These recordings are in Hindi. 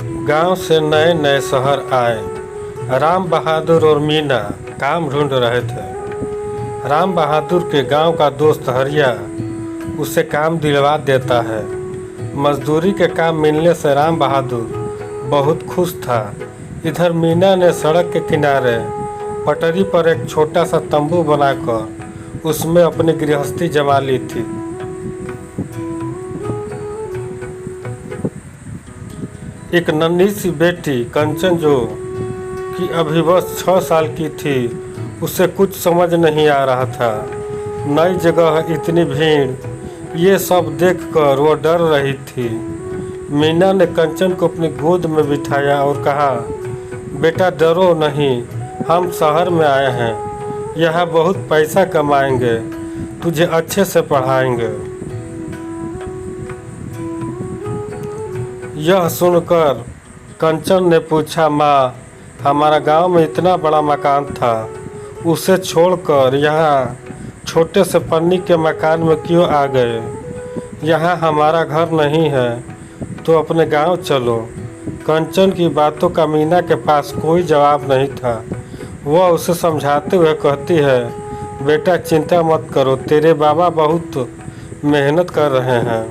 गांव से नए नए शहर आए। राम बहादुर और मीना काम ढूंढ रहे थे। राम बहादुर के गांव का दोस्त हरिया उसे काम दिलवा देता है। मजदूरी के काम मिलने से राम बहादुर बहुत खुश था। इधर मीना ने सड़क के किनारे पटरी पर एक छोटा सा तंबू बनाकर उसमें अपनी गृहस्थी जमा ली थी। एक नन्ही सी बेटी कंचन, जो कि अभी बस 6 साल की थी, उसे कुछ समझ नहीं आ रहा था। नई जगह, इतनी भीड़, ये सब देखकर वो डर रही थी। मीना ने कंचन को अपनी गोद में बिठाया और कहा, बेटा डरो नहीं, हम शहर में आए हैं, यहाँ बहुत पैसा कमाएंगे, तुझे अच्छे से पढ़ाएंगे। यह सुनकर कंचन ने पूछा, माँ, हमारा गांव में इतना बड़ा मकान था, उसे छोड़कर यहाँ छोटे से पन्नी के मकान में क्यों आ गए? यहाँ हमारा घर नहीं है, तो अपने गांव चलो। कंचन की बातों का मीना के पास कोई जवाब नहीं था। वह उसे समझाते हुए कहती है, बेटा चिंता मत करो, तेरे बाबा बहुत मेहनत कर रहे हैं,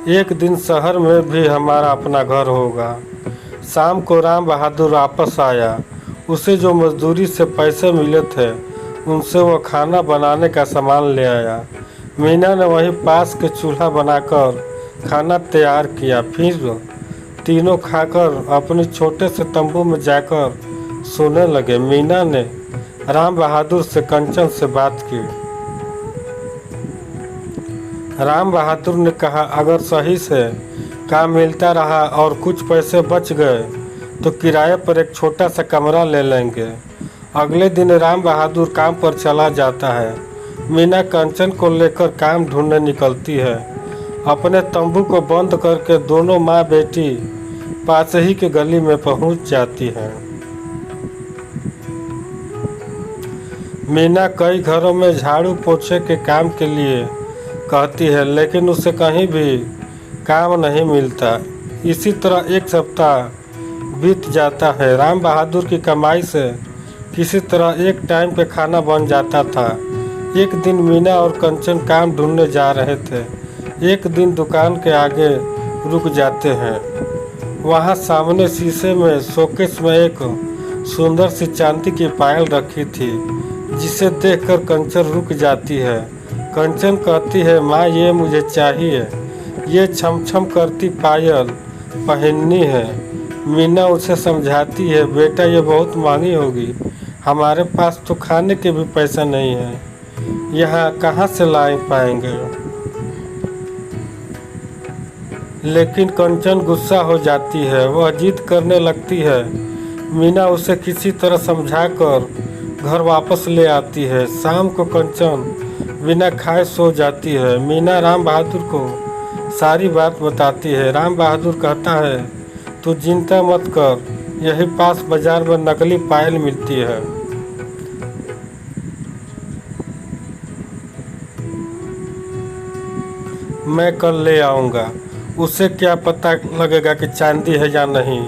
एक दिन शहर में भी हमारा अपना घर होगा। शाम को राम बहादुर वापस आया। उसे जो मजदूरी से पैसे मिले थे, उनसे वो खाना बनाने का सामान ले आया। मीना ने वहीं पास के चूल्हा बनाकर खाना तैयार किया। फिर तीनों खाकर अपने छोटे से तंबू में जाकर सोने लगे। मीना ने राम बहादुर से कंचन से बात की। राम बहादुर ने कहा, अगर सही से काम मिलता रहा और कुछ पैसे बच गए तो किराए पर एक छोटा सा कमरा ले लेंगे। अगले दिन राम बहादुर काम पर चला जाता है। मीना कंचन को लेकर काम ढूंढने निकलती है। अपने तंबू को बंद करके दोनों माँ बेटी पास ही के गली में पहुंच जाती है। मीना कई घरों में झाड़ू पोछे के काम के लिए कहती है, लेकिन उसे कहीं भी काम नहीं मिलता। इसी तरह एक सप्ताह बीत जाता है। राम बहादुर की कमाई से किसी तरह एक टाइम पे खाना बन जाता था। एक दिन मीना और कंचन काम ढूंढने जा रहे थे। एक दिन दुकान के आगे रुक जाते हैं। वहाँ सामने शीशे में शोकेस में एक सुंदर सी चांदी की पायल रखी थी, जिसे देखकर कंचन रुक जाती है। कंचन कहती है, माँ, ये मुझे चाहिए, ये छम छम करती पायल पहननी है। मीना उसे समझाती है, बेटा ये बहुत महंगी होगी, हमारे पास तो खाने के भी पैसा नहीं है, यहाँ कहाँ से ला पाएंगे। लेकिन कंचन गुस्सा हो जाती है। वह जिद करने लगती है। मीना उसे किसी तरह समझाकर घर वापस ले आती है। शाम को कंचन बिना खाए सो जाती है। मीना राम बहादुर को सारी बात बताती है। राम बहादुर कहता है, तू चिंता मत कर, यही पास बाजार में नकली पायल मिलती है, मैं कल ले आऊँगा, उसे क्या पता लगेगा कि चांदी है या नहीं।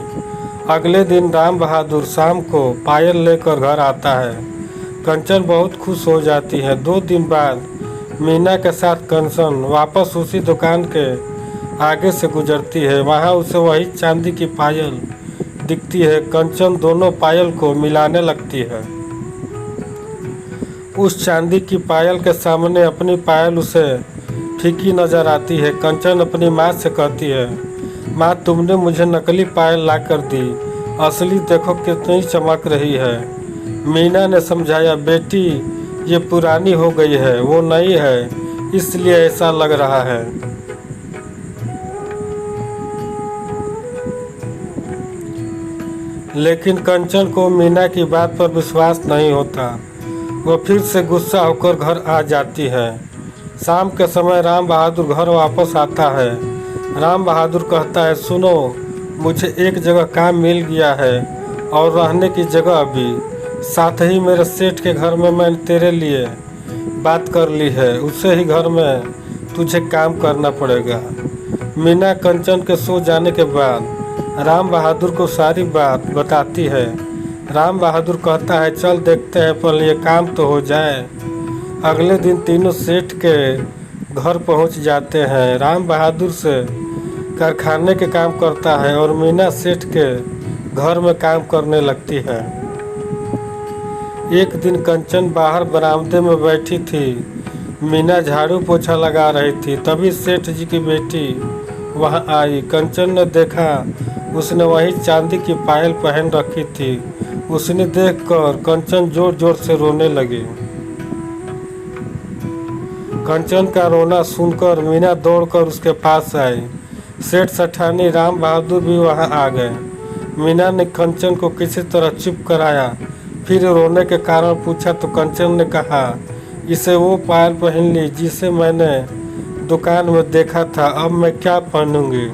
अगले दिन राम बहादुर शाम को पायल लेकर घर आता है। कंचन बहुत खुश हो जाती है। 2 दिन बाद मीना के साथ कंचन वापस उसी दुकान के आगे से गुजरती है। वहाँ उसे वही चांदी की पायल दिखती है। कंचन दोनों पायल को मिलाने लगती है। उस चांदी की पायल के सामने अपनी पायल उसे फीकी नजर आती है। कंचन अपनी माँ से कहती है, माँ, तुमने मुझे नकली पायल ला कर दी, असली देखो कितनी चमक रही है। मीना ने समझाया, बेटी ये पुरानी हो गई है, वो नई है, इसलिए ऐसा लग रहा है। लेकिन कंचन को मीना की बात पर विश्वास नहीं होता। वो फिर से गुस्सा होकर घर आ जाती है। शाम के समय राम बहादुर घर वापस आता है। राम बहादुर कहता है, सुनो, मुझे एक जगह काम मिल गया है और रहने की जगह भी। साथ ही मेरे सेठ के घर में मैंने तेरे लिए बात कर ली है, उसे ही घर में तुझे काम करना पड़ेगा। मीना कंचन के सो जाने के बाद राम बहादुर को सारी बात बताती है। राम बहादुर कहता है चल देखते हैं, पर ये काम तो हो जाए। अगले दिन तीनों सेठ के घर पहुंच जाते हैं। राम बहादुर से कारखाने के काम करता है और मीना सेठ के घर में काम करने लगती है। एक दिन कंचन बाहर बरामदे में बैठी थी। मीना झाड़ू पोछा लगा रही थी, तभी सेठ जी की बेटी वहां आई। कंचन ने देखा, उसने वही चांदी की पायल पहन रखी थी। उसने देखकर कंचन जोर जोर से रोने लगी। कंचन का रोना सुनकर मीना दौड़कर उसके पास आई। सेठ सेठानी राम बहादुर भी वहां आ गए। मीना ने कंचन को किसी तरह चुप कराया, फिर रोने के कारण पूछा तो कंचन ने कहा, इसे वो पायल पहन ली जिसे मैंने दुकान में देखा था, अब मैं क्या पहनूंगी।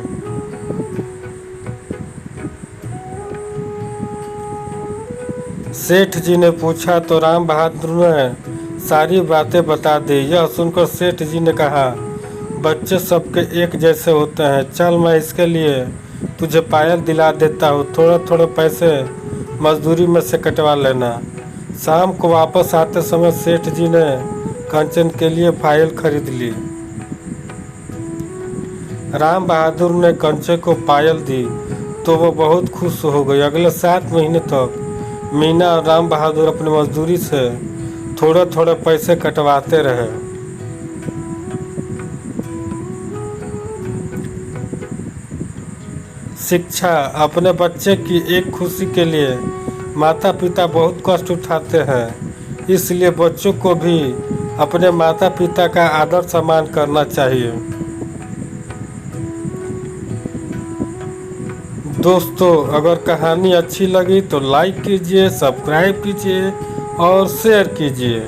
सेठ जी ने पूछा तो राम बहादुर ने सारी बातें बता दी। यह सुनकर सेठ जी ने कहा, बच्चे सबके एक जैसे होते हैं, चल मैं इसके लिए तुझे पायल दिला देता हूँ, थोड़े थोड़े पैसे मजदूरी में से कटवा लेना। शाम को वापस आते समय सेठ जी ने कंचन के लिए पायल खरीद ली। राम बहादुर ने कंचन को पायल दी तो वो बहुत खुश हो गई। अगले 7 महीने तक मीना और राम बहादुर अपनी मजदूरी से थोड़े थोड़े पैसे कटवाते रहे। शिक्षा। अपने बच्चे की एक खुशी के लिए माता पिता बहुत कष्ट उठाते हैं, इसलिए बच्चों को भी अपने माता पिता का आदर सम्मान करना चाहिए। दोस्तों, अगर कहानी अच्छी लगी तो लाइक कीजिए, सब्सक्राइब कीजिए और शेयर कीजिए।